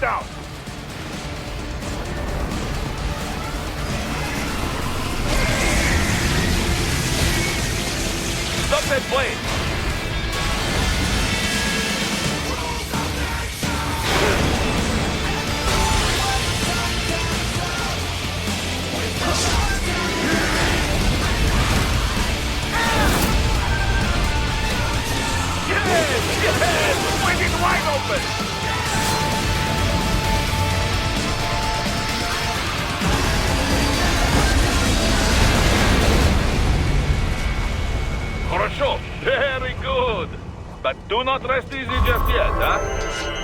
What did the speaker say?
down. Stop that plane! Yes! Waiting wide open! Хорошо, very good. But do not rest easy just yet, huh?